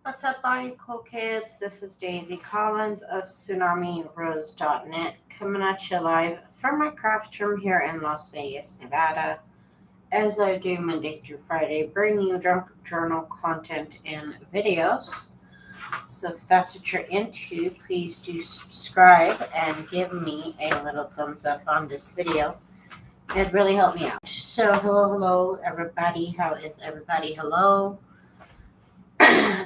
What's up, all you cool kids? This is Daisy Collins of TsunamiRose.net coming at you live from my craft room here in Las Vegas, Nevada, as I do Monday through Friday, bringing you junk journal content and videos. So if that's what you're into, please do subscribe and give me a little thumbs up on this video. It really helped me out. So hello, everybody. How is everybody? Hello.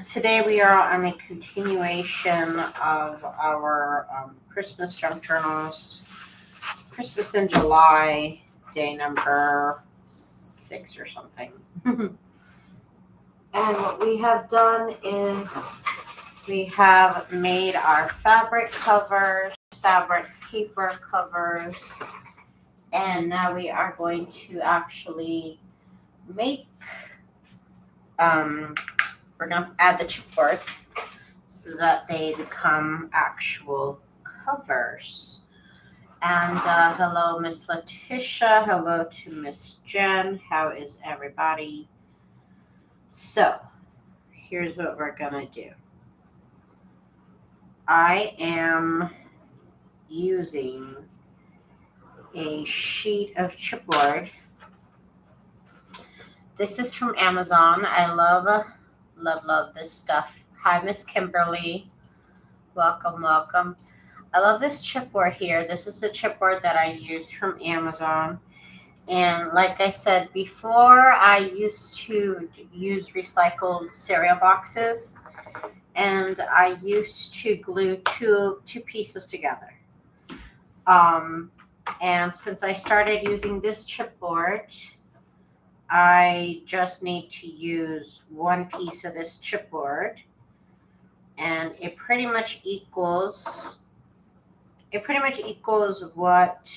Today we are on a continuation of our Christmas junk journals. Christmas in July, day number 6 or something. And what we have done is we have made our fabric covers, fabric paper covers, and now we are going to actually make we're going to add the chipboard so that they become actual covers. And hello, Miss Letitia. Hello to Miss Jen. How is everybody? So, here's what we're going to do. I am using a sheet of chipboard. This is from Amazon. I love this stuff. Hi, Miss Kimberly. Welcome. I love this chipboard here. This is the chipboard that I used from Amazon. And like I said before, I used to use recycled cereal boxes. And I used to glue two pieces together. And since I started using this chipboard, I just need to use one piece of this chipboard, and it pretty much equals what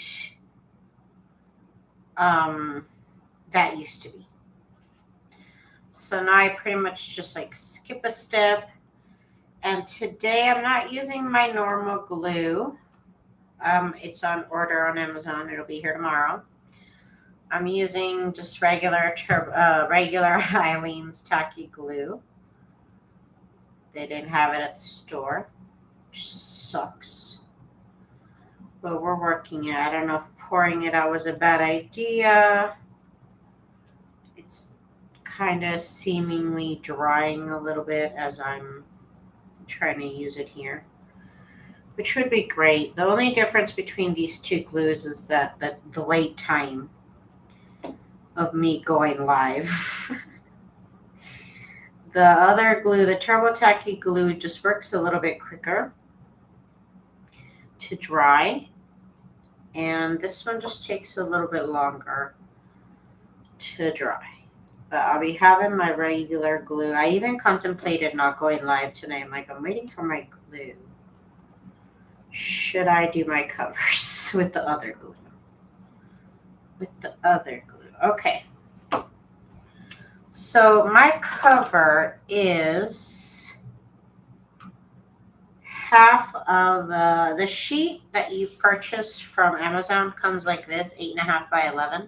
that used to be. So now I pretty much just like skip a step, and today I'm not using my normal glue. It's on order on Amazon. It'll be here tomorrow. I'm using just regular Eileen's tacky glue. They didn't have it at the store, which sucks. But we're working it. I don't know if pouring it out was a bad idea. It's kind of seemingly drying a little bit as I'm trying to use it here, which would be great. The only difference between these two glues is that the wait time of me going live. The other glue, the Turbo Tacky glue, just works a little bit quicker to dry. And this one just takes a little bit longer to dry. But I'll be having my regular glue. I even contemplated not going live tonight. I'm like, I'm waiting for my glue. Should I do my covers with the other glue? Okay. So my cover is half of the sheet that you purchase from Amazon comes like this, 8.5 by 11.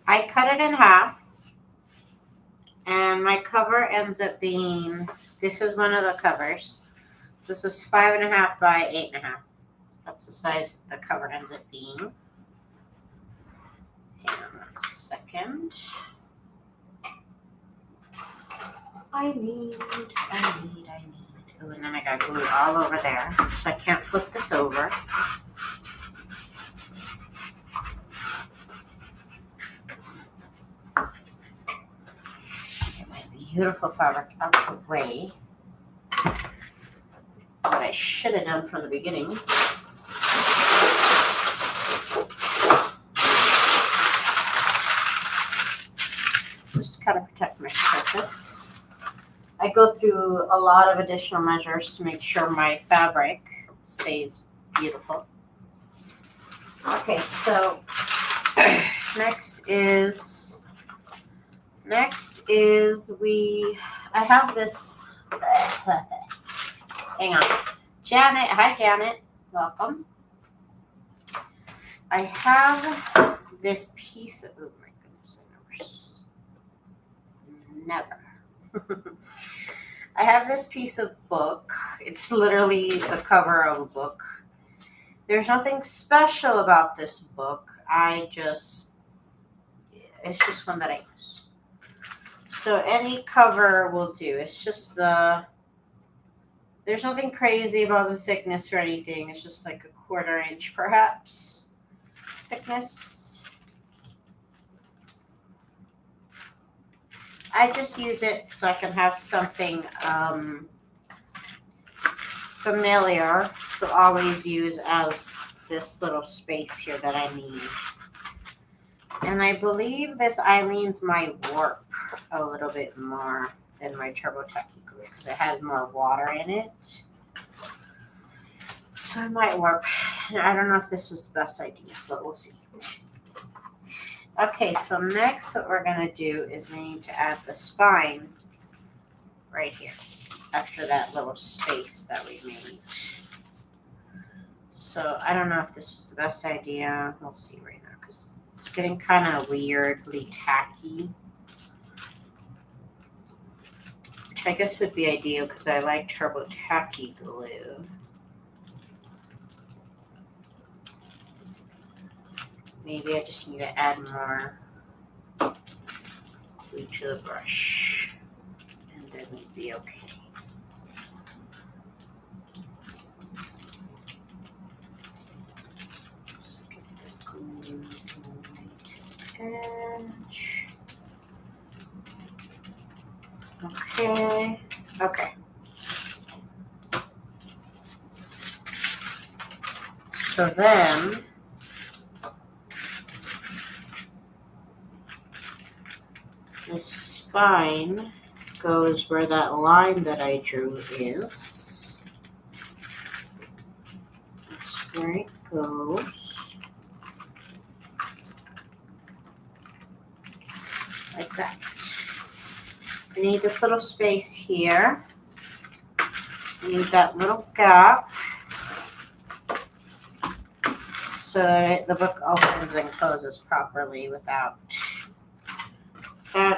I cut it in half, and my cover ends up being, this is one of the covers. This is 5.5 by 8.5. That's the size the cover ends up being. Hang on a second. I need. Oh, and then I got glue all over there, so I can't flip this over. Get my beautiful fabric out of the way. What I should have done from the beginning. Just to kind of protect my surface. I go through a lot of additional measures to make sure my fabric stays beautiful. Okay, so next is I have this. Hang on, Janet. Hi, Janet. Welcome. I have this piece of. Oh my goodness! I never. I have this piece of book. It's literally the cover of a book. There's nothing special about this book. It's just one that I use. So any cover will do. It's just there's nothing crazy about the thickness or anything. It's just like a 1/4 inch perhaps thickness. I just use it so I can have something familiar to always use as this little space here that I need. And I believe this Eileen's might warp a little bit more than my Turbo Techie glue because it has more water in it. So it might warp. I don't know if this was the best idea, but we'll see. Okay, so next what we're going to do is we need to add the spine right here after that little space that we made. So I don't know if this was the best idea. We'll see right now because it's getting kind of weirdly tacky. Which I guess would be ideal because I like Turbo Tacky glue. Maybe I just need to add more glue to the brush and then we'd be okay. Let's get the glue to the right edge. Okay, okay. So then the spine goes where that line that I drew is. That's where it goes. Like that. I need this little space here. I need that little gap so that the book opens and closes properly without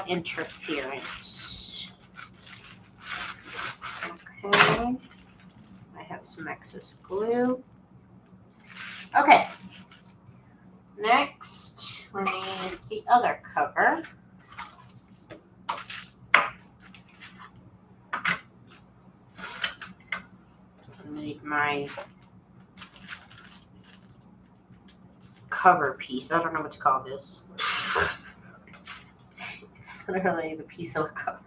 interference. Okay, I have some excess glue. Okay, next we need the other cover. I need my cover piece. I don't know what to call this. It's literally the piece of cover.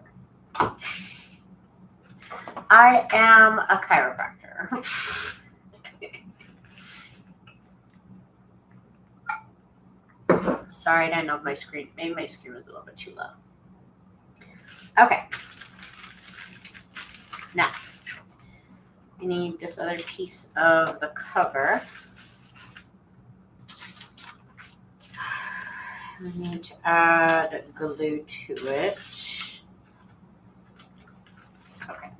I am a chiropractor. Sorry, I know maybe my screen was a little bit too low. Okay. Now, you need this other piece of the cover. I need to add glue to it. Okay.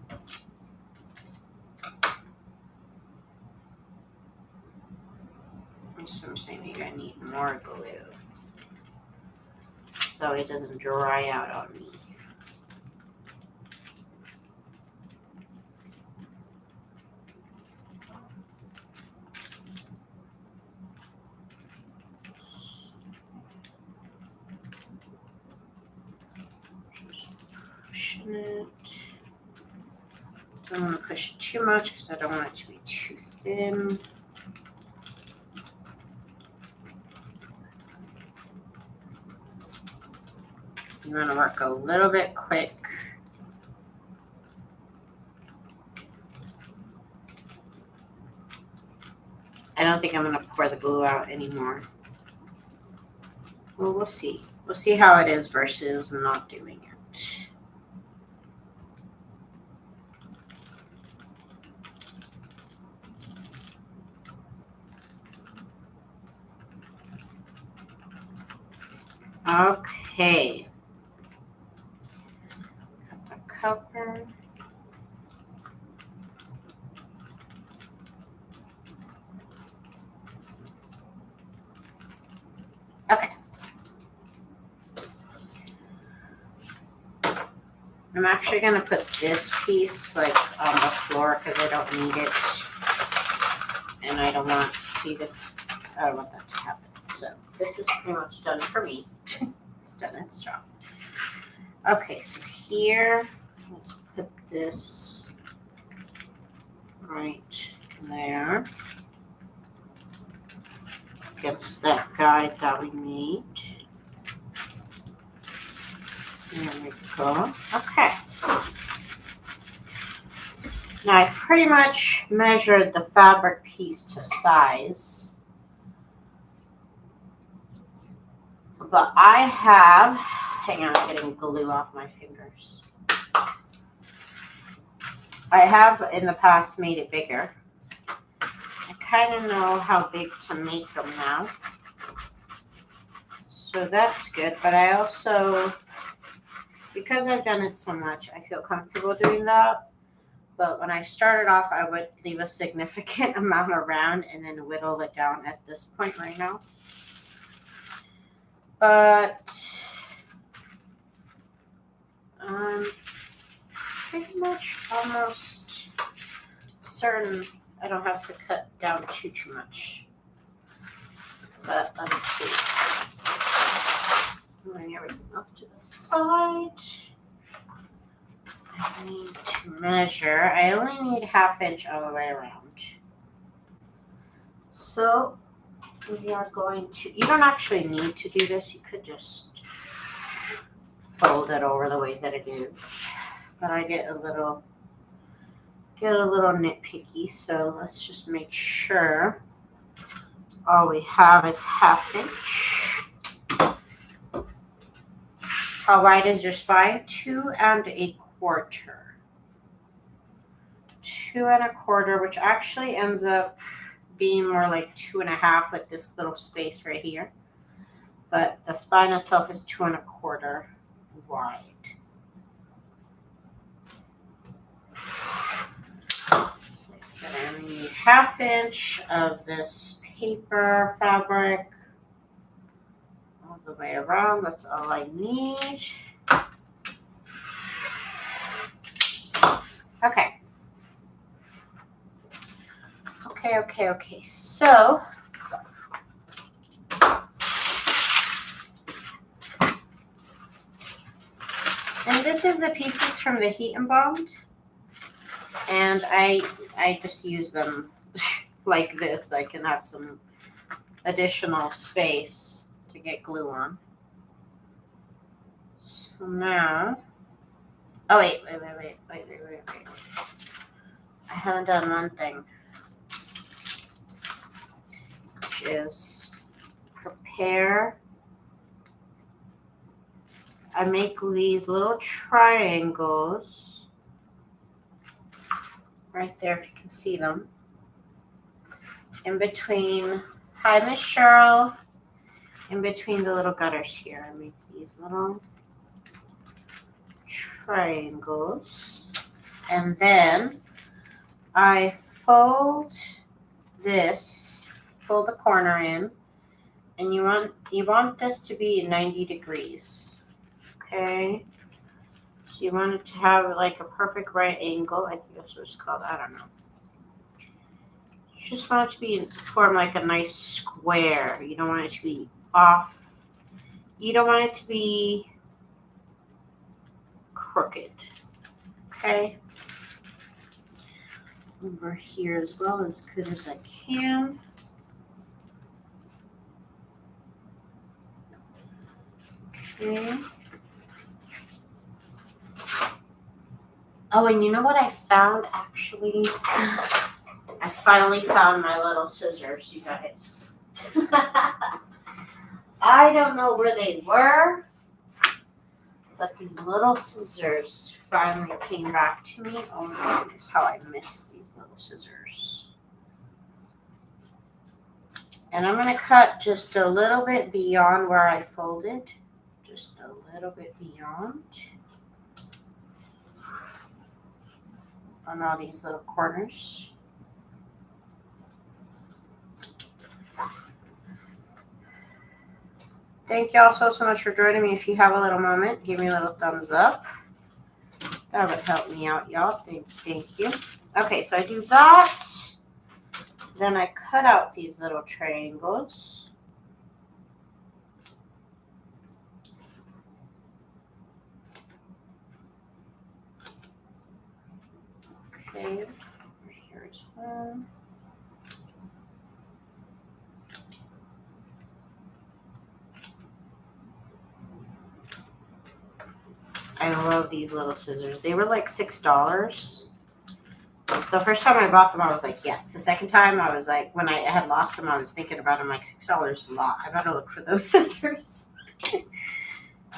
So I'm saying maybe I need more glue so it doesn't dry out on me. It. Don't want to push it too much because I don't want it to be too thin. You want to work a little bit quick. I don't think I'm going to pour the glue out anymore. Well, we'll see. We'll see how it is versus not doing it. Okay. Got the cover. Okay. I'm actually going to put this piece like on the floor because I don't need it. And I don't want to see this. I don't want that to happen. So this is pretty much done for me. It's done its job. Okay, so here, let's put this right there against that guide that we made. There we go. Okay. Now I pretty much measured the fabric piece to size. But I have, hang on, I'm getting glue off my fingers. I have in the past made it bigger. I kind of know how big to make them now. So that's good, but I also, because I've done it so much, I feel comfortable doing that. But when I started off, I would leave a significant amount around and then whittle it down at this point right now. But pretty much almost certain I don't have to cut down too much. But let's see. Moving everything off to the side. I need to measure. I only need 1/2 inch all the way around. So we are going to, you don't actually need to do this. You could just fold it over the way that it is. But I get a little nitpicky. So let's just make sure all we have is 1/2 inch. How wide is your spine? 2 1/4. 2 1/4, which actually ends up being more like 2 1/2 with this little space right here. But the spine itself is 2 1/4 wide. Like I said, I only need 1/2 inch of this paper fabric all the way around. That's all I need. Okay. Okay. So and this is the pieces from the HeatnBond, and I just use them like this. I can have some additional space to get glue on. So now, oh wait. I haven't done one thing, which is prepare. I make these little triangles right there, if you can see them, in between, hi Miss Cheryl, in between the little gutters here. I make these little triangles, and then I fold the corner in, and you want this to be 90 degrees. Okay, so you want it to have like a perfect right angle. I think that's what it's called. I don't know. You just want it to form like a nice square. You don't want it to be off. You don't want it to be crooked. Okay. Over here as well, as good as I can. Okay. Oh, and you know what I found actually? I finally found my little scissors, you guys. I don't know where they were, but these little scissors finally came back to me. Oh my goodness, how I miss these little scissors. And I'm going to cut just a little bit beyond where I folded. Just a little bit beyond. On all these little corners. Thank y'all so much for joining me. If you have a little moment, give me a little thumbs up. That would help me out, y'all. Thank you. Okay, so I do that. Then I cut out these little triangles. Okay, here's one. I love these little scissors. They were like $6. The first time I bought them, I was like, yes. The second time, I was like, when I had lost them, I was thinking about them like $6 a lot. I gotta look for those scissors.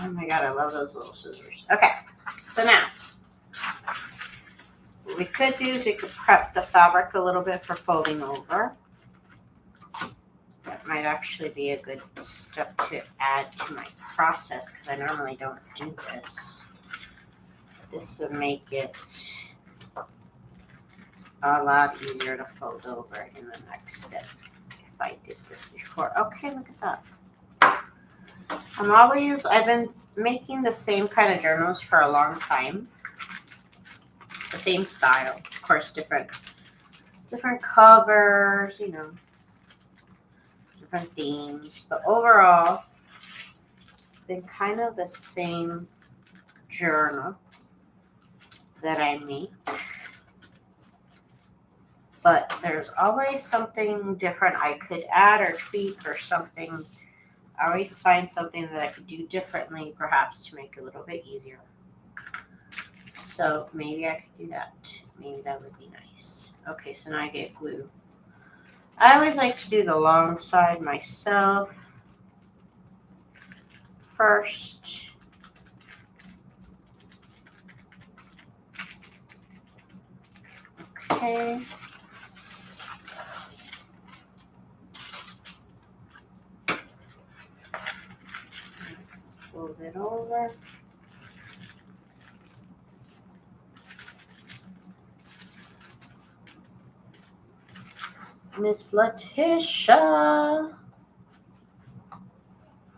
Oh my God, I love those little scissors. Okay, so now, what we could do is we could prep the fabric a little bit for folding over. That might actually be a good step to add to my process because I normally don't do this. This would make it a lot easier to fold over in the next step if I did this before. Okay, look at that. I've been making the same kind of journals for a long time. The same style, of course, different covers, you know, different themes. But overall, it's been kind of the same journal that I make. But there's always something different I could add or tweak or something. I always find something that I could do differently, perhaps to make it a little bit easier. So maybe I could do that. Maybe that would be nice. Okay, so now I get glue. I always like to do the long side myself first. Okay. Fold it over. Miss Letitia.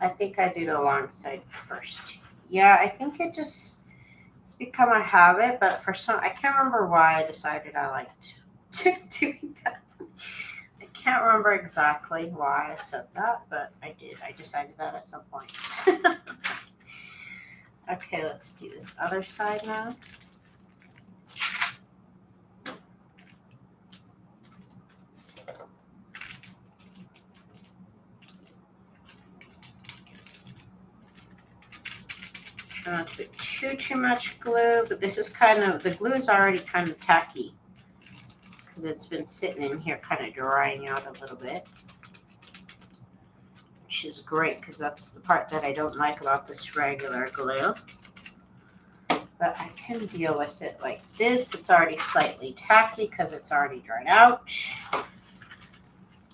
I think I do the long side first. Yeah, I think it's become a habit, but I can't remember why I decided I liked doing that. I can't remember exactly why I said that, but I did. I decided that at some point. Okay, let's do this other side now. Try not to put too much glue, but this is the glue is already kind of tacky because it's been sitting in here kind of drying out a little bit, which is great because that's the part that I don't like about this regular glue. But I can deal with it like this. It's already slightly tacky because it's already dried out.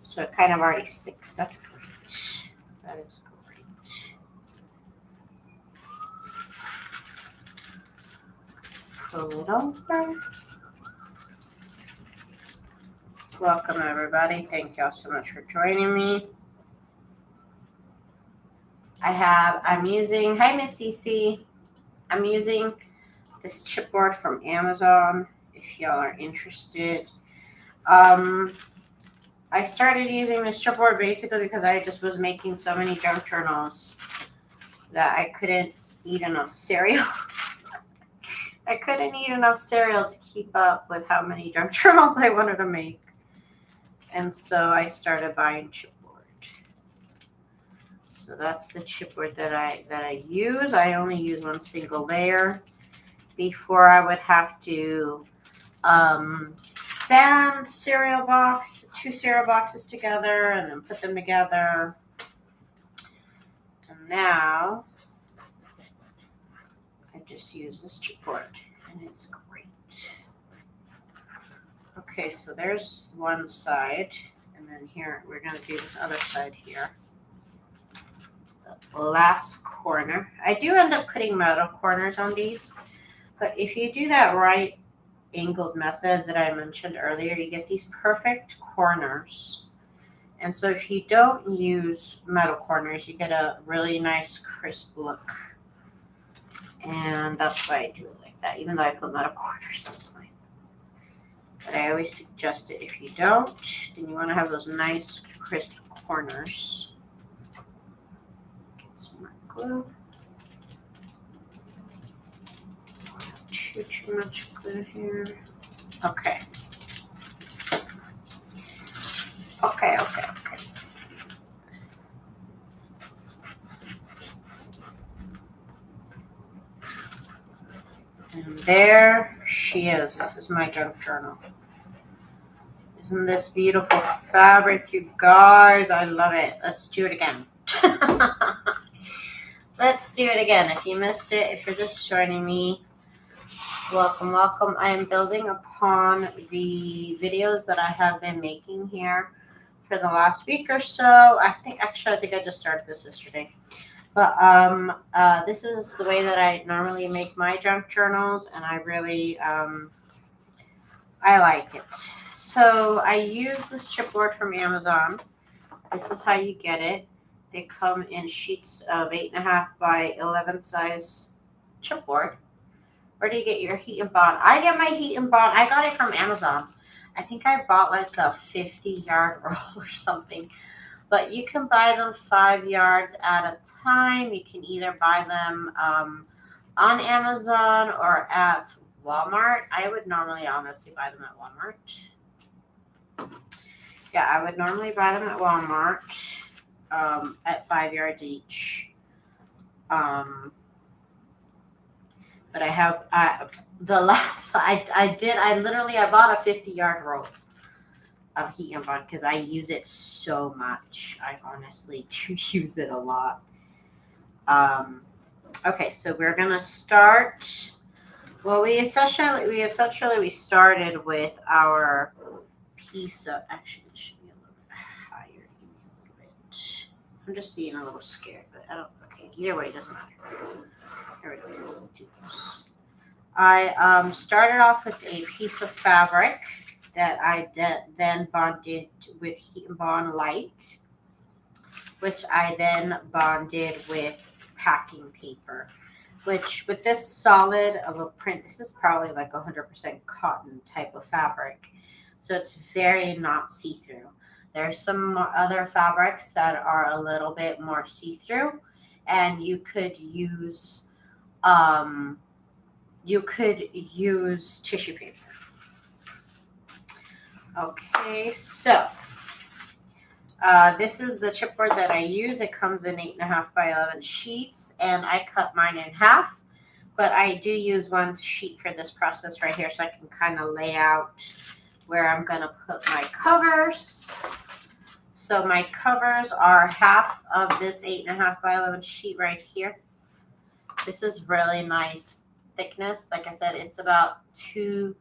So it kind of already sticks. That's great. That is great. Pull it over. Welcome everybody. Thank y'all so much for joining me. I'm using, hi Miss Cece. I'm using this chipboard from Amazon if y'all are interested. I started using this chipboard basically because I just was making so many junk journals that I couldn't eat enough cereal. I couldn't eat enough cereal to keep up with how many junk journals I wanted to make. And so I started buying chipboard. So that's the chipboard that I use. I only use one single layer. Before I would have to sand two cereal boxes together and then put them together. And now I just use this chipboard and it's great. Okay, so there's one side, and then here we're going to do this other side here. The last corner. I do end up putting metal corners on these, but if you do that right angled method that I mentioned earlier, you get these perfect corners. And so if you don't use metal corners, you get a really nice crisp look. And that's why I do it like that, even though I put them at a quarter sometimes. But I always suggest it. If you don't, then you want to have those nice crisp corners. Get some more glue. Not too much glue here. Okay. Okay. And there she is. This is my junk journal. Isn't this beautiful fabric, you guys? I love it. Let's do it again. Let's do it again. If you missed it, if you're just joining me, welcome. I am building upon the videos that I have been making here for the last week or so. I think I just started this yesterday. But this is the way that I normally make my junk journals, and I really I like it. So I use this chipboard from Amazon. This is how you get it. They come in sheets of 8.5 by 11 size chipboard. Where do you get your HeatnBond? I get my HeatnBond. I got it from Amazon. I think I bought like a 50-yard roll or something. But you can buy them 5 yards at a time. You can either buy them on Amazon or at Walmart. I would normally honestly buy them at Walmart. Yeah, I would normally buy them at Walmart at 5 yards each. But I have I bought a 50-yard roll of HeatnBond because I use it so much. I honestly do use it a lot. Okay, so we're gonna start. Well, we started with our piece of. Actually, this should be a little bit higher. Give me a little bit. I'm just being a little scared, but I don't. Okay, either way, it doesn't matter. Here we go. We'll do this. I started off with a piece of fabric that I then bonded with HeatnBond Lite, which I then bonded with packing paper, which with this solid of a print, this is probably like 100% cotton type of fabric. So it's very not see-through. There's some other fabrics that are a little bit more see-through, and you could use tissue paper. Okay, so this is the chipboard that I use. It comes in 8.5 by 11 sheets, and I cut mine in half. But I do use one sheet for this process right here, so I can kind of lay out where I'm going to put my covers. So my covers are half of this 8.5 by 11 sheet right here. This is really nice thickness. Like I said, it's about 2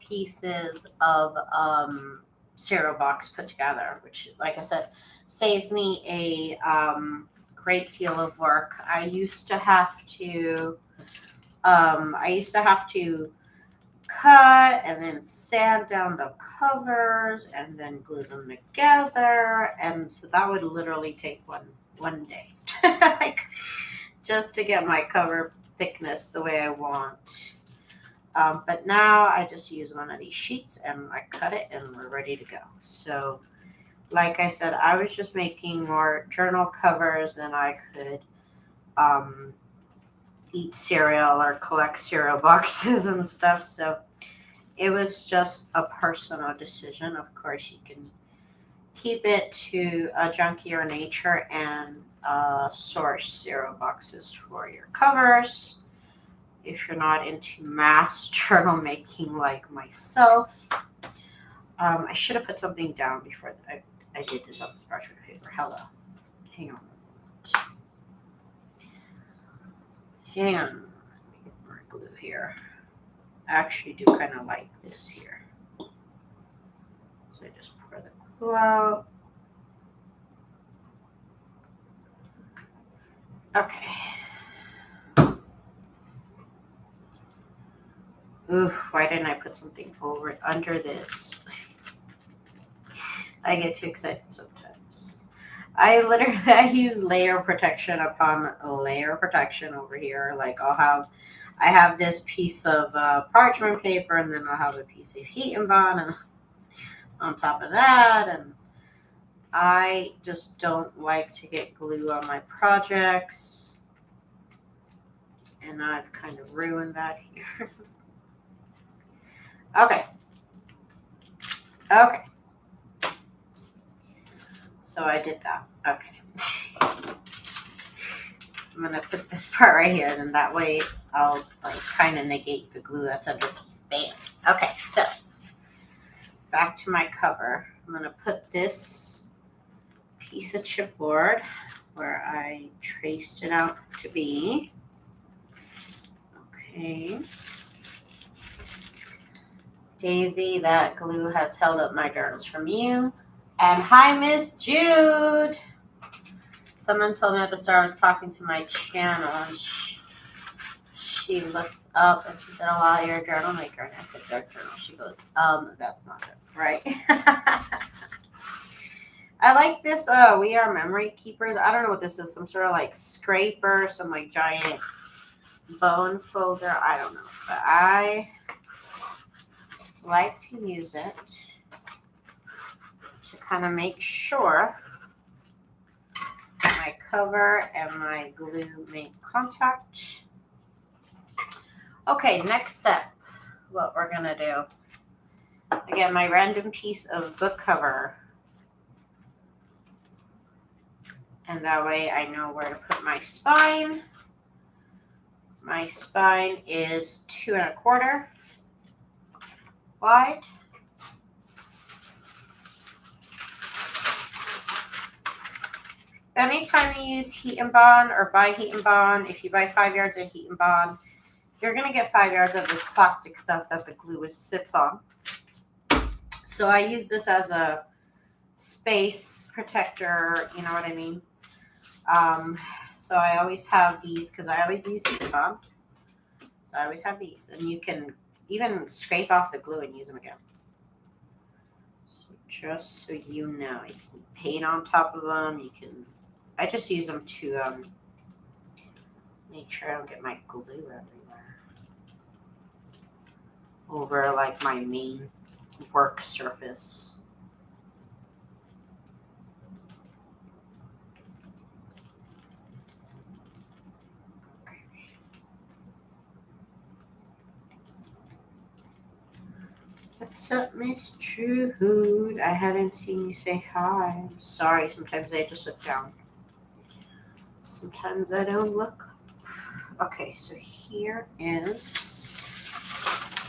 pieces of cereal box put together, which, like I said, saves me a great deal of work. I used to have to cut and then sand down the covers and then glue them together, and so that would literally take one day like just to get my cover thickness the way I want. But now I just use one of these sheets and I cut it and we're ready to go. So like I said, I was just making more journal covers than I could eat cereal or collect cereal boxes and stuff. So it was just a personal decision. Of course, you can keep it to a junkier nature and source cereal boxes for your covers. If you're not into mass journal making like myself. I should have put something down before I did this on this parchment paper. Hello. Hang on. Hang on. Let me get more glue here. I actually do kind of like this here. So I just pour the glue out. Okay. Oof, why didn't I put something under this? I get too excited sometimes. I use layer protection upon layer protection over here. Like I I have this piece of parchment paper, and then I'll have a piece of HeatnBond and on top of that, and I just don't like to get glue on my projects, and I've kind of ruined that here. Okay. So I did that. Okay. I'm going to put this part right here, and then that way I'll like kind of negate the glue that's underneath. Bam. Okay, so back to my cover. I'm going to put this piece of chipboard where I traced it out to be. Okay. Daisy, that glue has held up my journals from you. And hi, Miss Jude. Someone told me at the start I was talking to my channel, and she looked up and she said, "Oh, wow, you're a journal maker." And I said, "Dark journal." She goes, that's not it, right? I like this We Are Memory Keepers. I don't know what this is. Some sort of like scraper, some like giant bone folder. I don't know. But I like to use it to kind of make sure my cover and my glue make contact. Okay, next step, what we're gonna do. Again, my random piece of book cover. And that way I know where to put my spine. My spine is 2 1/4 wide. Anytime you use HeatnBond or buy HeatnBond, if you buy 5 yards of HeatnBond, you're going to get 5 yards of this plastic stuff that the glue sits on. So I use this as a space protector, you know what I mean? So I always have these because I always use HeatnBond. So I always have these. And you can even scrape off the glue and use them again. So just so you know, you can paint on top of them. You can... I just use them to make sure I don't get my glue everywhere over like my main work surface. Okay. What's up, Miss Jude? I hadn't seen you say hi. I'm sorry. Sometimes I just look down. Sometimes I don't look. Okay, so here is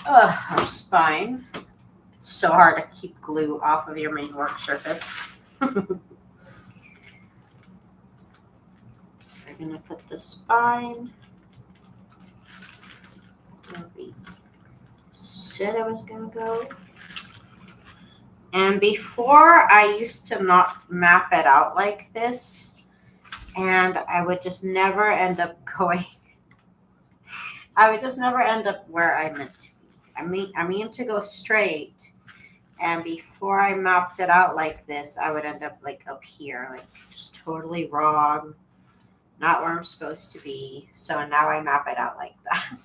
our spine. It's so hard to keep glue off of your main work surface. We're going to put the spine where we said I was going to go. And before, I used to not map it out like this. And I would just never end up going. I would just never end up where I meant to be. I mean to go straight. And before I mapped it out like this, I would end up like up here, like just totally wrong, not where I'm supposed to be. So now I map it out like that.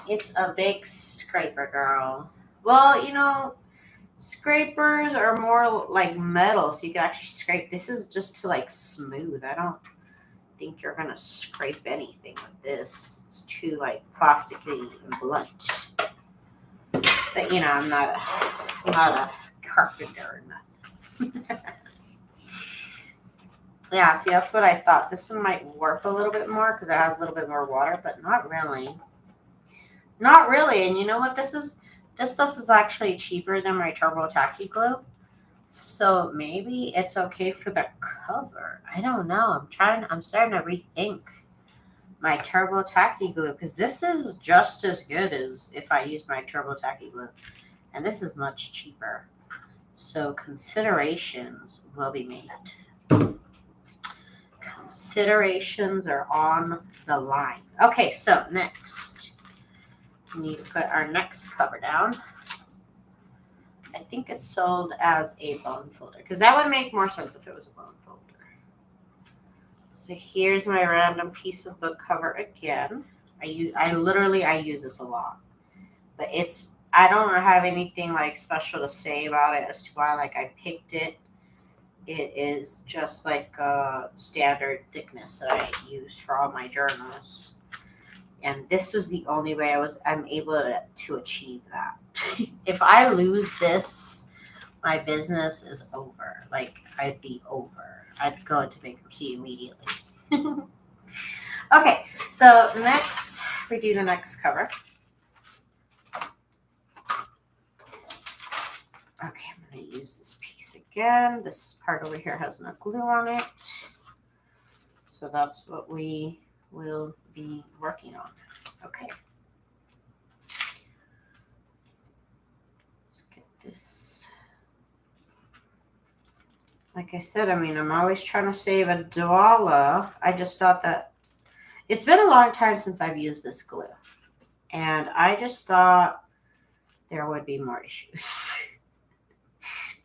It's a big scraper, girl. Well, you know, scrapers are more like metal, so you can actually scrape. This is just to like smooth. I don't think you're gonna scrape anything with this. It's too like plasticky and blunt. But you know, I'm not a carpenter or nothing. Yeah, see, that's what I thought. This one might warp a little bit more because I have a little bit more water, but not really. Not really. And you know what? This stuff is actually cheaper than my Turbo Tacky glue. So maybe it's okay for the cover. I don't know. I'm starting to rethink my Turbo Tacky glue because this is just as good as if I used my Turbo Tacky glue. And this is much cheaper. So considerations will be made. Considerations are on the line. Okay, so next. We need to put our next cover down. I think it's sold as a bone folder because that would make more sense if it was a bone folder. So here's my random piece of book cover again. I literally use this a lot, but I don't have anything like special to say about it as to why like I picked it. It is just like a standard thickness that I use for all my journals, and this was the only way I'm able to achieve that. If I lose this, my business is over. Like I'd be over. I'd go into bankruptcy immediately. Okay, so next we do the next cover. Okay, I'm going to use this piece again. This part over here has no glue on it. So that's what we will be working on. Okay. Let's get this. Like I said, I mean, I'm always trying to save $1. I just thought that it's been a long time since I've used this glue. And I just thought there would be more issues.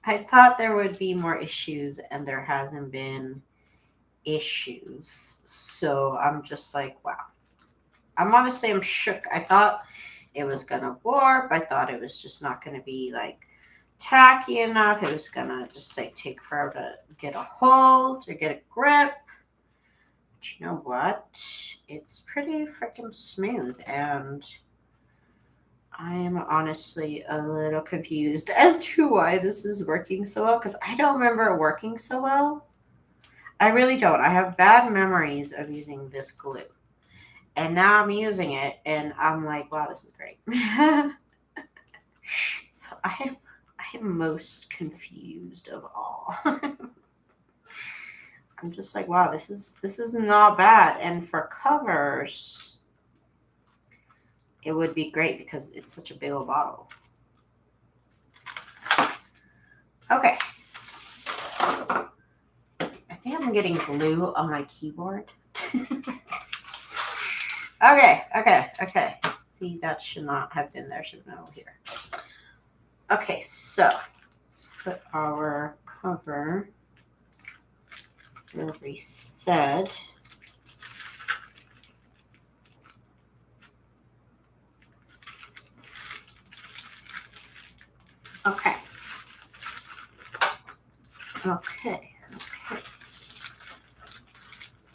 I thought there would be more issues, and there hasn't been issues. So I'm just like, wow. I'm honestly, I'm shook. I thought it was going to warp. I thought it was just not going to be like tacky enough. It was going to just like take forever to get a hold or get a grip. But you know what? It's pretty freaking smooth, and I am honestly a little confused as to why this is working so well, because I don't remember it working so well. I really don't. I have bad memories of using this glue. And now I'm using it, and I'm like, wow, this is great. So I am most confused of all. I'm just like, wow, this is not bad. And for covers, it would be great because it's such a big old bottle. Okay. I think I'm getting glue on my keyboard. Okay. See, that should not have been there. Should have been over here. Okay, so let's put our cover where we said. Okay.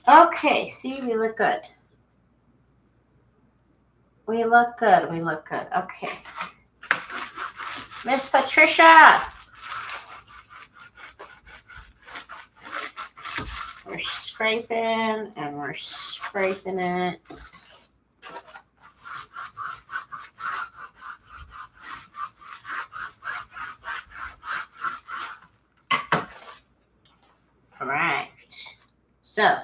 Okay, see, we look good. We look good. Okay. Miss Patricia. We're scraping and we're scraping it. All right. So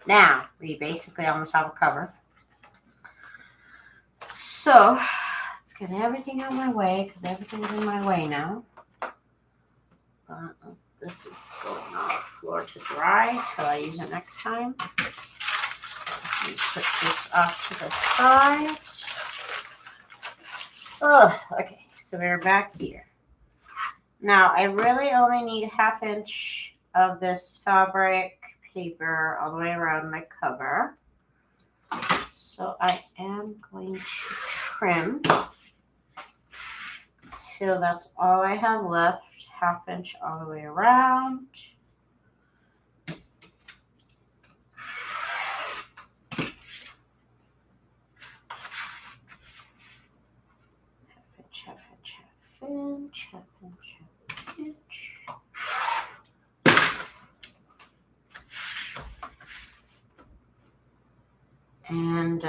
now we basically almost have a cover. So let's get everything on my way because everything's in my way now. This is going on the floor to dry till I use it next time. Let's put this off to the side. Oh, okay, so we're back here. Now I really only need 1/2 inch of this fabric paper all the way around my cover. So I am going to trim till that's all I have left. 1/2 inch all the way around. Half inch. And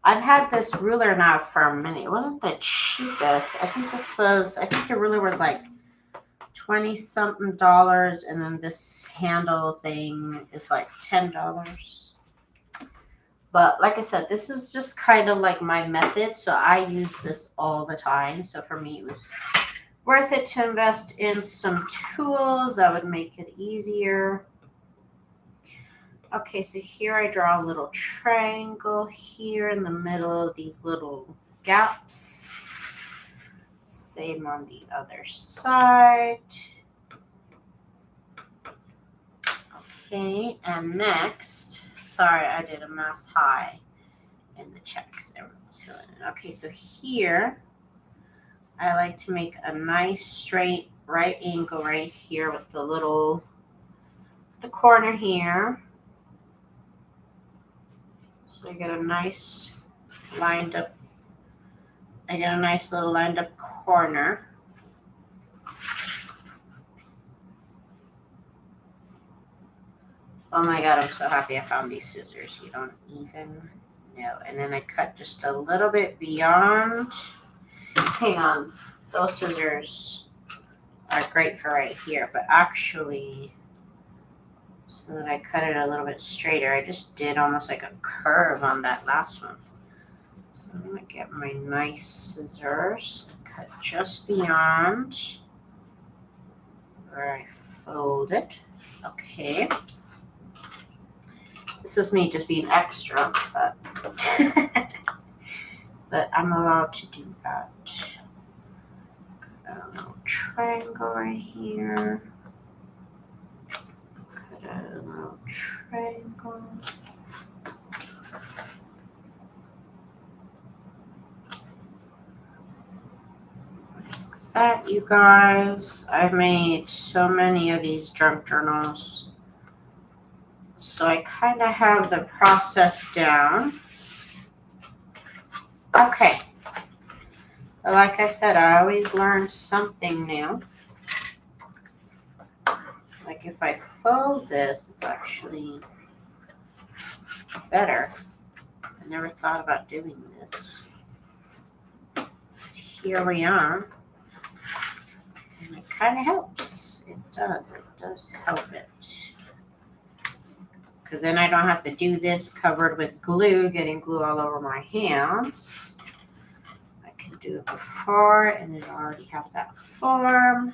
I've had this ruler now for a minute. It wasn't the cheapest. I think the ruler was like $20-something, and then this handle thing is like $10. But like I said, this is just kind of like my method, so I use this all the time. So for me, it was worth it to invest in some tools that would make it easier. Okay, so here I draw a little triangle here in the middle of these little gaps. Same on the other side. Okay, and next, sorry, I did a mouse high in the checks. Everyone's feeling it. Okay, so here, I like to make a nice straight right angle right here with the corner here. So I get a nice lined up, I get a nice little lined up corner. Oh my God, I'm so happy I found these scissors. You don't even know. And then I cut just a little bit beyond. Hang on, those scissors are great for right here, but actually, so that I cut it a little bit straighter, I just did almost like a curve on that last one. So I'm gonna get my nice scissors, cut just beyond where I folded. Okay. This is me just being extra, but but I'm allowed to do that. Cut a little triangle right here. Cut a little triangle. Like that, you guys. I've made so many of these junk journals. So I kind of have the process down. Okay. But like I said, I always learn something new. Like if I fold this, it's actually better. I never thought about doing this. Here we are. And it kind of helps. It does help it. Because then I don't have to do this covered with glue, getting glue all over my hands. I can do it before and it already have that form.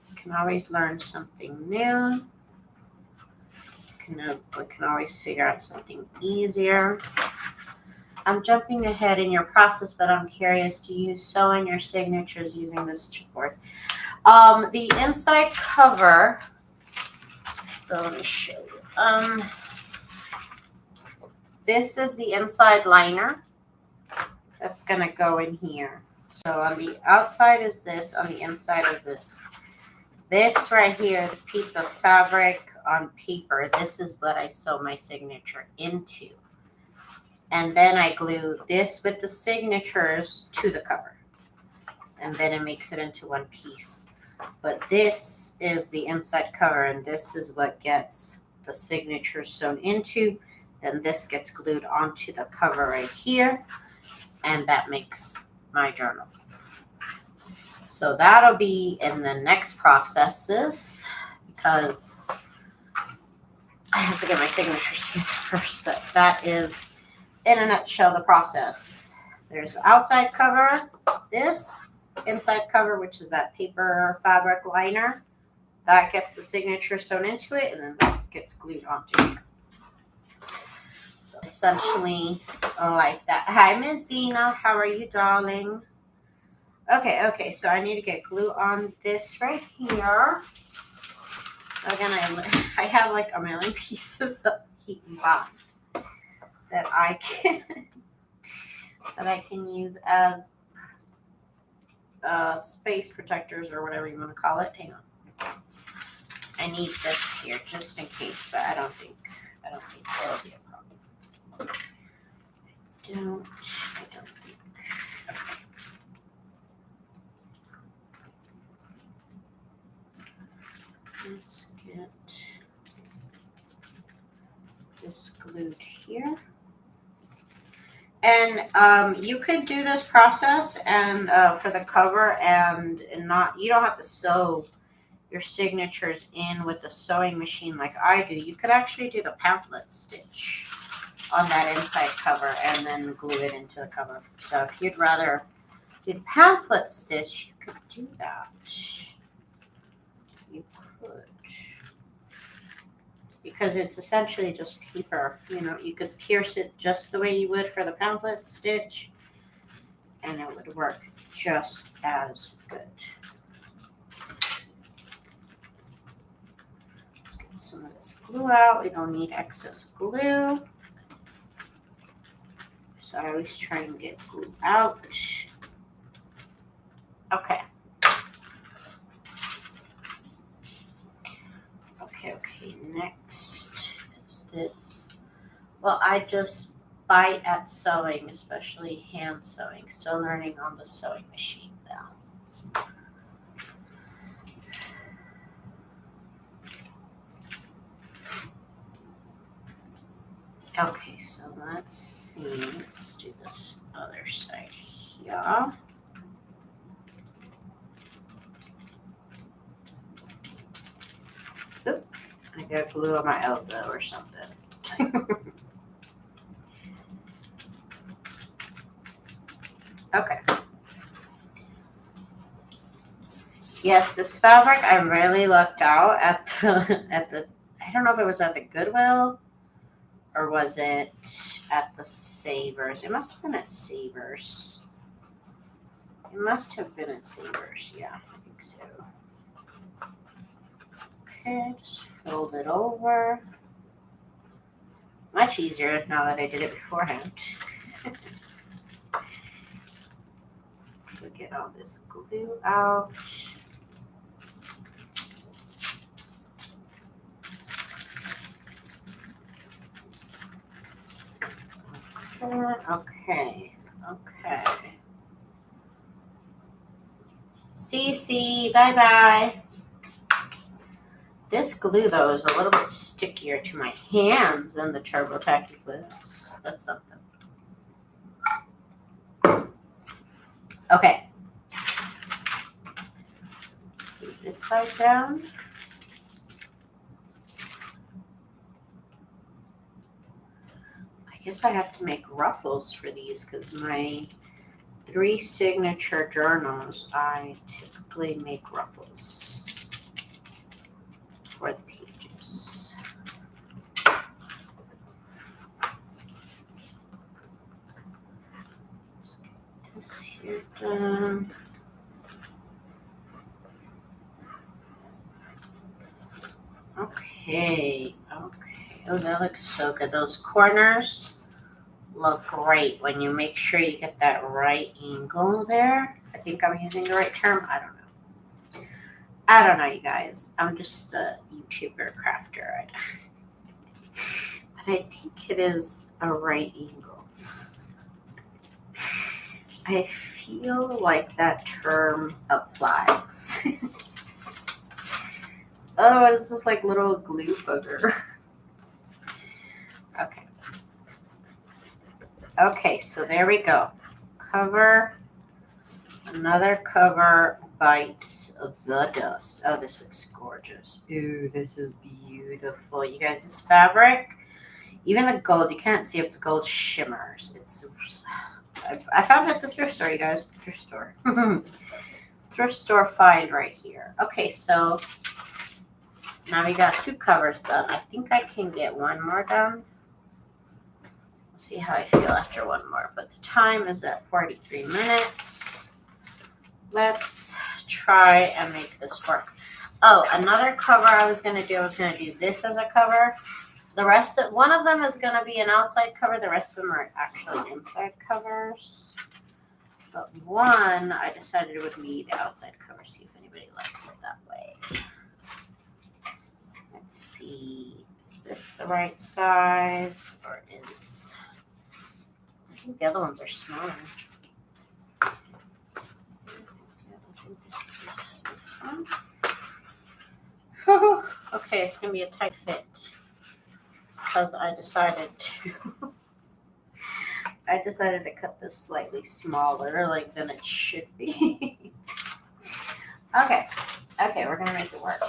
You can always learn something new. We can always figure out something easier. I'm jumping ahead in your process, but I'm curious, do you sew in your signatures using this chipboard? The inside cover, so let me show you. This is the inside liner that's gonna go in here. So on the outside is this, on the inside is this. This right here, this piece of fabric on paper, this is what I sew my signature into. And then I glue this with the signatures to the cover. And then it makes it into one piece. But this is the inside cover, and this is what gets the signature sewn into. Then this gets glued onto the cover right here. And that makes my journal. So that'll be in the next processes because I have to get my signatures here first, but that is in a nutshell the process. There's outside cover, this inside cover, which is that paper fabric liner, that gets the signature sewn into it, and then that gets glued onto it. So essentially like that. Hi, Miss Zena, how are you, darling? Okay, so I need to get glue on this right here. Again, I have like a million pieces of HeatnBond that I can use as space protectors or whatever you want to call it. Hang on. I need this here just in case, but I don't think there'll be a problem. I don't think. Okay. Let's get this glued here. And you could do this process and for the cover and not, you don't have to sew your signatures in with the sewing machine like I do. You could actually do the pamphlet stitch on that inside cover and then glue it into the cover. So if you'd rather do the pamphlet stitch, you could do that. You could. Because it's essentially just paper. You know, you could pierce it just the way you would for the pamphlet stitch, and it would work just as good. Let's get some of this glue out. We don't need excess glue. So I always try and get glue out. Okay. Okay, next is this. Well, I just bite at sewing, especially hand sewing. Still learning on the sewing machine now. Okay, so let's see. Let's do this other side here. Oop, I got glue on my elbow or something. Okay. Yes, this fabric I really lucked out at the I don't know if it was at the Goodwill or was it at the Savers. It must have been at Savers. It must have been at Savers. Yeah, I think so. Okay, just fold it over. Much easier now that I did it beforehand. We'll get all this glue out. Okay. CC, bye-bye. This glue, though, is a little bit stickier to my hands than the Turbo Tacky glue. That's something. Okay. Put this side down. I guess I have to make ruffles for these because my 3 signature journals, I typically make ruffles for the pages. Let's get this here done. Okay. Oh, that looks so good. Those corners look great when you make sure you get that right angle there. I think I'm using the right term. I don't know, you guys. I'm just a YouTuber crafter. But I think it is a right angle. I feel like that term applies. Otherwise, it's just like little glue booger. Okay, so there we go. Another cover bites the dust. Oh, this looks gorgeous. Ooh, this is beautiful. You guys, this fabric, even the gold, you can't see if the gold shimmers. I found it at the thrift store, you guys. Thrift store. Thrift store find right here. Okay, so now we got 2 covers done. I think I can get 1 more done. We'll see how I feel after 1 more. But the time is at 43 minutes. Let's try and make this work. Oh, another cover I was going to do this as a cover. One of them is going to be an outside cover. The rest of them are actually inside covers. But one, I decided it would be the outside cover. See if anybody likes it that way. Let's see. Is this the right size? Or is... I think the other ones are smaller. Okay, it's going to be a tight fit because I decided to cut this slightly smaller than it should be. Okay, we're going to make it work.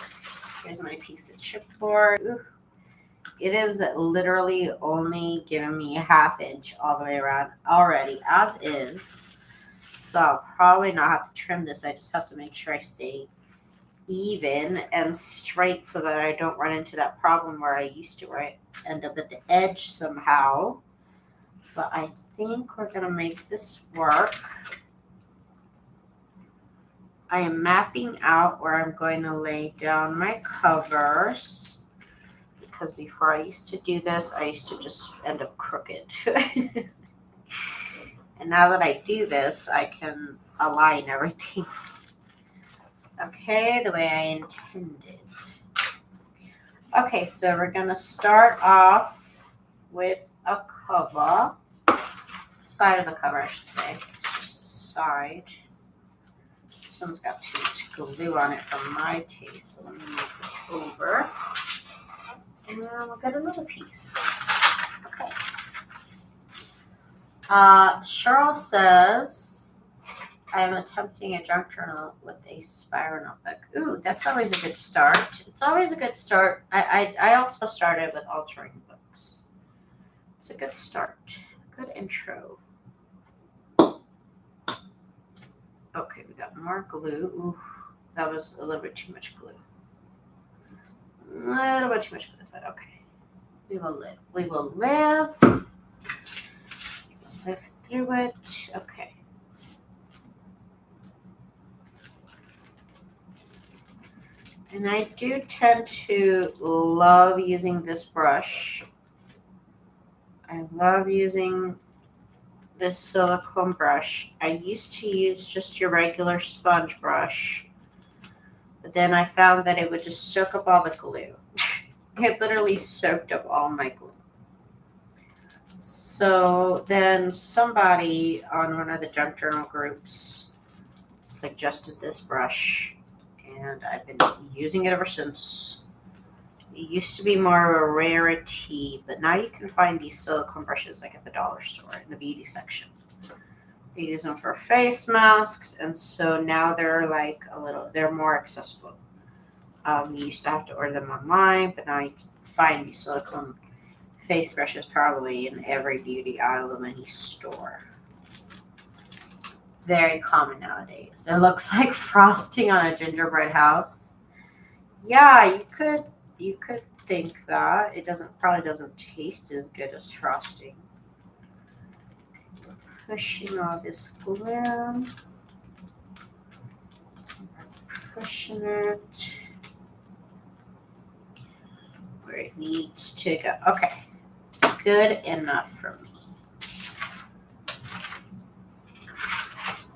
Here's my piece of chipboard. Ooh. It is literally only giving me a 1/2 inch all the way around already, as is. So I'll probably not have to trim this. I just have to make sure I stay even and straight so that I don't run into that problem where I used to, where I end up at the edge somehow. But I think we're going to make this work. I am mapping out where I'm going to lay down my covers. because before I used to do this, I used to just end up crooked. And now that I do this, I can align everything. Okay, the way I intended. Okay, so we're gonna start off with a cover. Side of the cover, I should say. It's just the side. This one's got too much glue on it for my taste, so let me move this over. And then we'll get another piece. Okay. Cheryl says, I am attempting a junk journal with a spiral notebook. Ooh, that's always a good start. It's always a good start. I also started with altering books. It's a good start. Good intro. Okay, we got more glue. Ooh, that was a little bit too much glue. A little bit too much glue, but okay. We will live. We will live. Live through it. Okay. And I do tend to love using this brush. I love using this silicone brush. I used to use just your regular sponge brush, but then I found that it would just soak up all the glue. It literally soaked up all my glue. So then somebody on one of the junk journal groups suggested this brush, and I've been using it ever since. It used to be more of a rarity, but now you can find these silicone brushes like at the dollar store in the beauty section. They use them for face masks, and so now they're like they're more accessible. You used to have to order them online, but now you can find these silicone face brushes probably in every beauty aisle of any store. Very common nowadays. It looks like frosting on a gingerbread house. Yeah, you could think that. It probably doesn't taste as good as frosting. Pushing all this glue. Pushing it where it needs to go. Okay, good enough for me.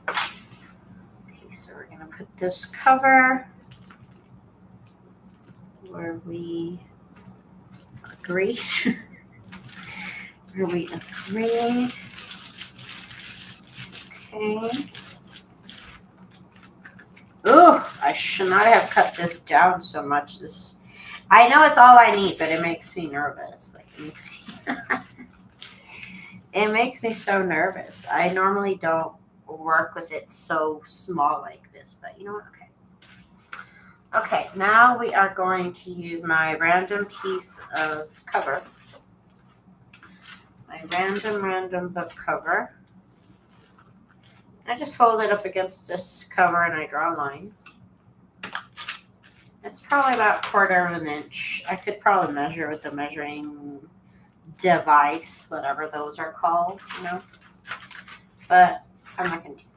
Okay, so we're gonna put this cover where we agreed. Where we agreed. Okay. Ooh, I should not have cut this down so much. I know it's all I need, but it makes me nervous. Like it makes me so nervous. I normally don't work with it so small like this, but you know what? Okay. Okay, now we are going to use my random piece of cover. My random book cover. I just fold it up against this cover and I draw a line. It's probably about 1/4 of an inch. I could probably measure with the measuring device, whatever those are called, you know. But I'm not going to do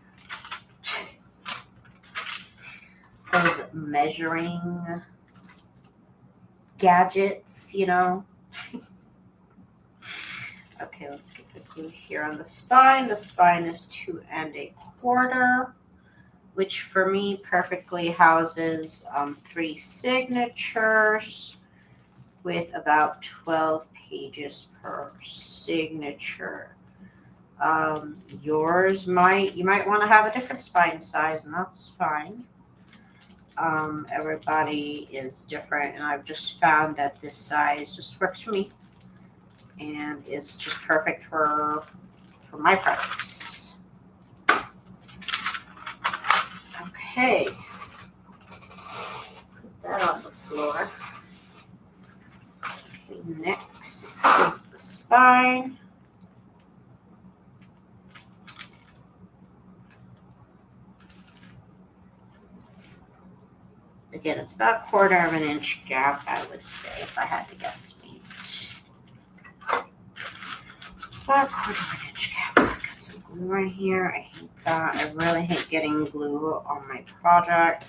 those measuring gadgets, you know. Okay, let's get the glue here on the spine. The spine is 2 1/4, which for me perfectly houses 3 signatures with about 12 pages per signature. You might want to have a different spine size, and that's fine. Everybody is different, and I've just found that this size just works for me. And it's just perfect for my projects. Okay, put that on the floor. Okay, next is the spine. Again, it's about 1/4 of an inch gap, I would say, if I had to guesstimate. About 1/4 of an inch gap. Got some glue right here. I hate that. I really hate getting glue on my project.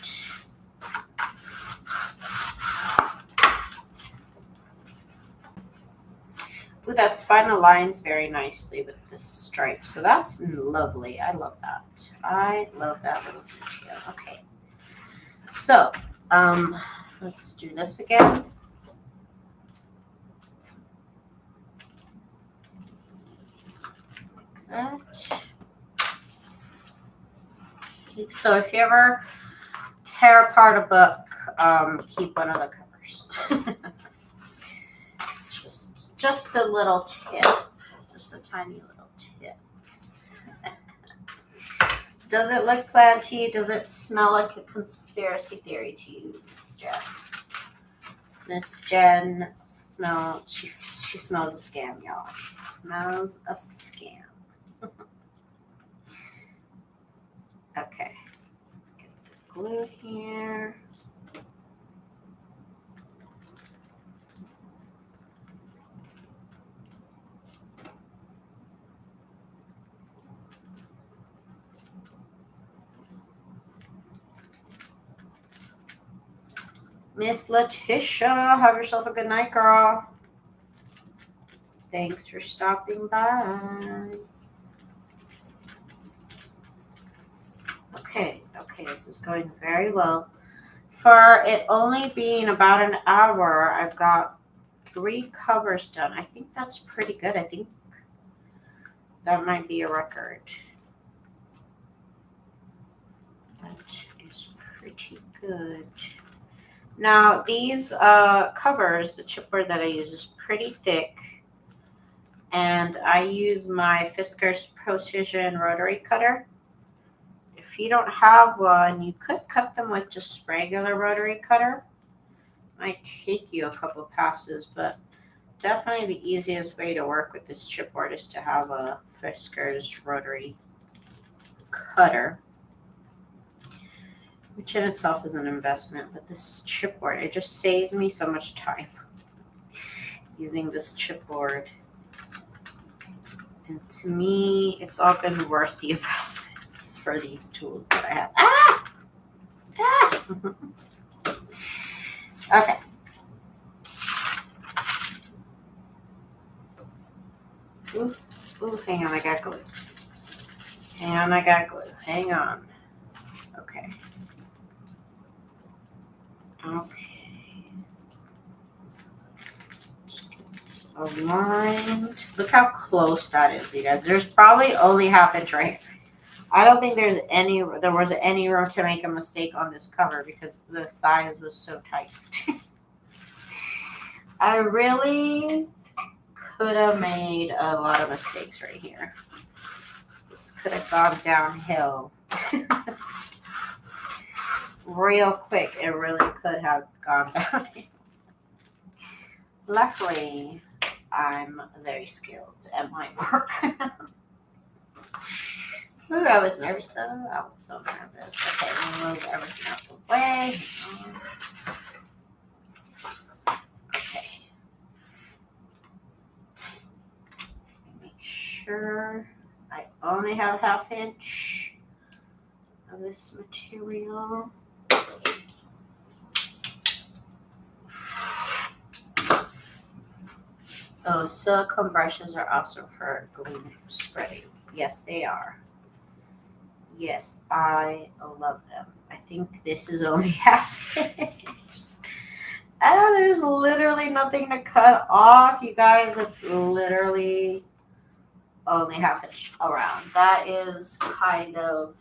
Ooh, that spine aligns very nicely with this stripe. So that's lovely. I love that. I love that little detail. Okay. So, let's do this again. That. So if you ever tear apart a book, keep one of the covers. just a little tip. Just a tiny little tip. Does it look planty? Does it smell like a conspiracy theory to you, Miss Jen? Miss Jen smells. She smells a scam, y'all. Smells a scam. Okay, let's get the glue here. Miss Letitia, have yourself a good night, girl. Thanks for stopping by. Okay, this is going very well. For it only being about an hour, I've got 3 covers done. I think that's pretty good. I think that might be a record. That is pretty good. Now, these covers, the chipboard that I use is pretty thick. And I use my Fiskars Precision Rotary Cutter. If you don't have one, you could cut them with just regular rotary cutter. Might take you a couple passes, but definitely the easiest way to work with this chipboard is to have a Fiskars rotary cutter, which in itself is an investment. But this chipboard, it just saves me so much time using this chipboard. And to me, it's all been worth the investments for these tools that I have. Okay. Ooh, hang on, I got glue. Hang on. Okay. Aligned. Look how close that is, you guys. There's probably only ½ inch right here. I don't think there was any room to make a mistake on this cover because the size was so tight. I really could have made a lot of mistakes right here. This could have gone downhill real quick. It really could have gone downhill. Luckily, I'm very skilled at my work. Ooh, I was nervous though. I was so nervous. Okay, let me move everything out the way. Okay. Make sure I only have ½ inch of this material. Oh, silicone brushes are awesome for glue spreading. Yes, they are. Yes, I love them. I think this is only ½ inch. There's literally nothing to cut off, you guys. It's literally only ½ inch around. That is kind of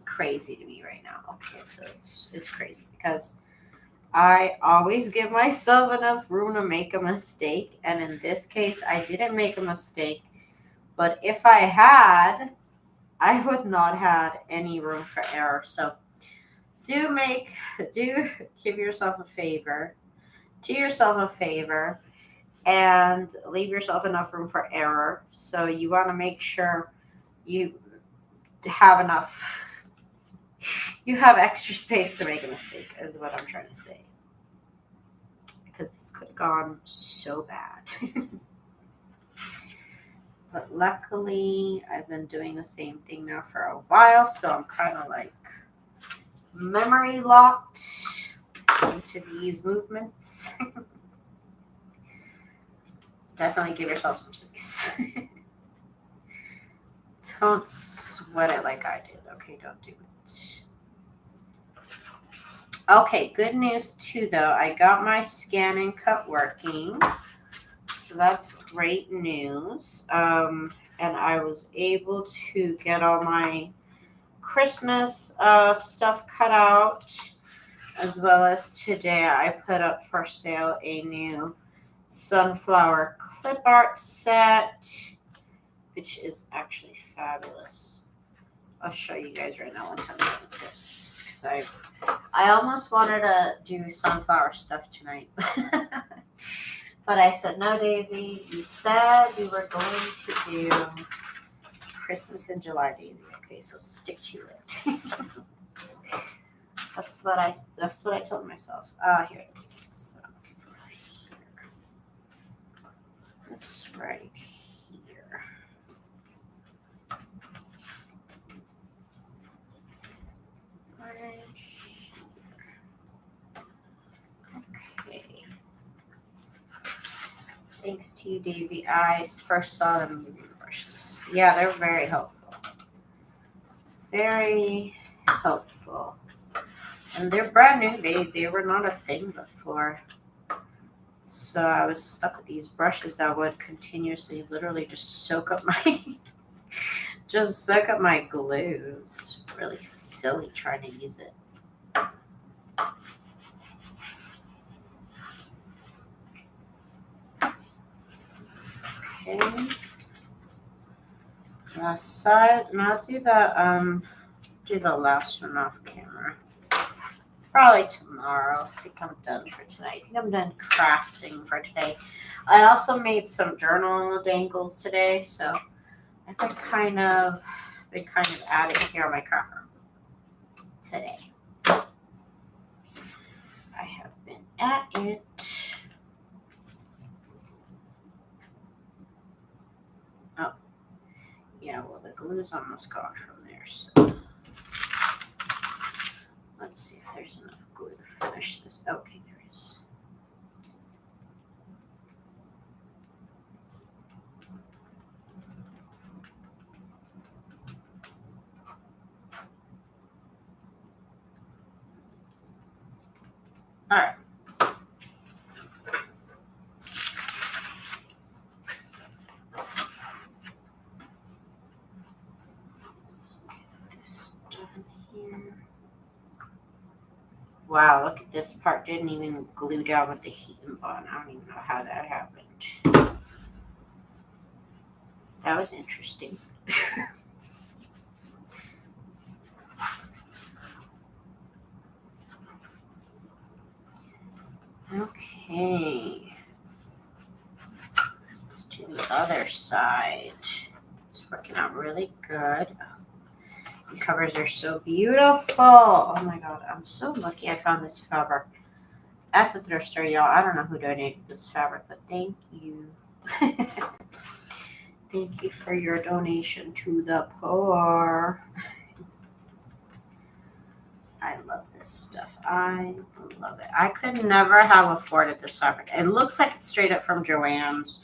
crazy to me right now. Okay, so it's crazy because I always give myself enough room to make a mistake. And in this case, I didn't make a mistake. But if I had, I would not have any room for error. So do give yourself a favor. Do yourself a favor and leave yourself enough room for error. So you want to make sure you have enough. You have extra space to make a mistake is what I'm trying to say. Because this could have gone so bad. But luckily, I've been doing the same thing now for a while, so I'm kind of like memory locked into these movements. Definitely give yourself some space. Don't sweat it like I did. Okay, don't do it. Okay, good news too though. I got my scan and cut working. So that's great news. And I was able to get all my Christmas stuff cut out, as well as today I put up for sale a new sunflower clip art set, which is actually fabulous. I'll show you guys right now once I'm done with this, because I almost wanted to do sunflower stuff tonight. But I said, no, Daisy, you said you were going to do Christmas in July, Daisy. Okay, so stick to it. That's what I told myself. Here it is. That's what I'm looking for here. This right here. Right here. Okay. Thanks to you, Daisy. I first saw them using the brushes. Yeah, they're very helpful. Very helpful. And they're brand new. They were not a thing before. So I was stuck with these brushes that would continuously literally just soak up my glues. Really silly trying to use it. Okay. Last side, and I'll do the last one off camera. Probably tomorrow. I think I'm done for tonight. I think I'm done crafting for today. I also made some journal dangles today, so I've been kind of adding here on my craft room today. I have been at it. Oh, yeah, well, the glue's almost gone from there, so let's see if there's enough glue to finish this. Okay, there is. All right. Wow, look at this part. Didn't even glue down with the HeatnBond. I don't even know how that happened. That was interesting. Okay. Let's do the other side. It's working out really good. These covers are so beautiful. Oh my god, I'm so lucky I found this fabric at the thrift store, y'all. I don't know who donated this fabric, but thank you. Thank you for your donation to the poor. I love this stuff. I love it. I could never have afforded this fabric. It looks like it's straight up from Joann's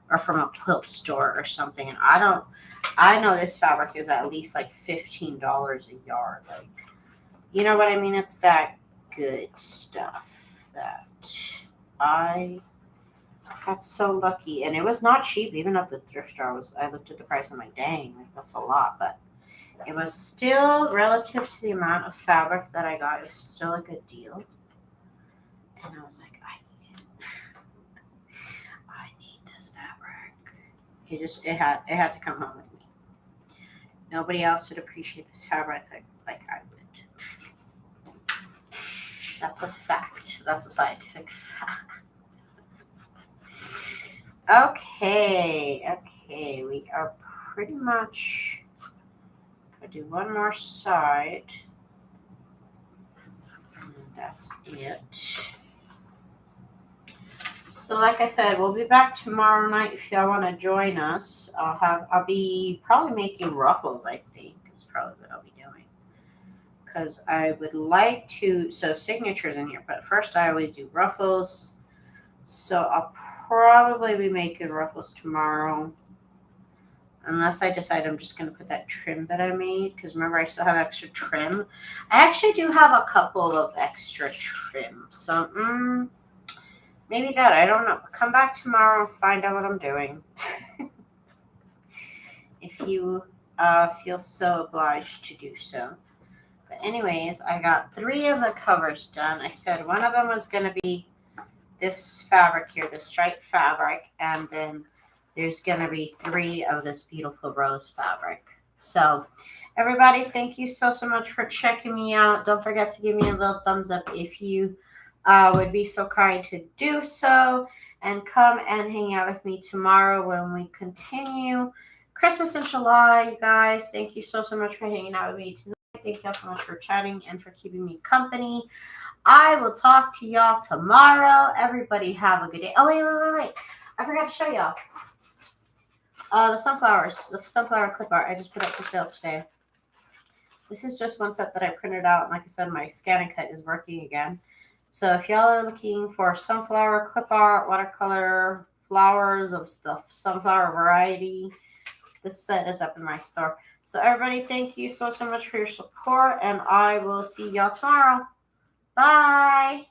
or from a quilt store or something. And I know this fabric is at least like $15 a yard. Like, you know what I mean? It's that good stuff that I got so lucky. And it was not cheap. Even at the thrift store, I looked at the price and I'm like, dang, that's a lot. But it was still, relative to the amount of fabric that I got, it was still a good deal. And I was like, I need it. I need this fabric. It had to come home with me. Nobody else would appreciate this fabric like I would. That's a fact. That's a scientific fact. Okay, we are pretty much gonna do one more side. And that's it. So like I said, we'll be back tomorrow night if y'all want to join us. I'll be probably making ruffles, I think. Is probably what I'll be doing. Because I would like to, so signatures in here, but first I always do ruffles. So I'll probably be making ruffles tomorrow. Unless I decide I'm just going to put that trim that I made. Because remember, I still have extra trim. I actually do have a couple of extra trim. So, maybe that. I don't know. Come back tomorrow and find out what I'm doing. If you feel so obliged to do so. But anyways, I got 3 of the covers done. I said one of them was going to be this fabric here, the striped fabric. And then there's going to be 3 of this beautiful rose fabric. So, everybody, thank you so much for checking me out. Don't forget to give me a little thumbs up if you would be so kind to do so. And come and hang out with me tomorrow when we continue Christmas in July, you guys. Thank you so much for hanging out with me tonight. Thank y'all so much for chatting and for keeping me company. I will talk to y'all tomorrow. Everybody have a good day. Oh, wait. I forgot to show y'all. The sunflower clip art I just put up for sale today. This is just one set that I printed out. And like I said, my scan and cut is working again. So if y'all are looking for sunflower clip art, watercolor, flowers of the sunflower variety, this set is up in my store. So everybody, thank you so much for your support, and I will see y'all tomorrow. Bye.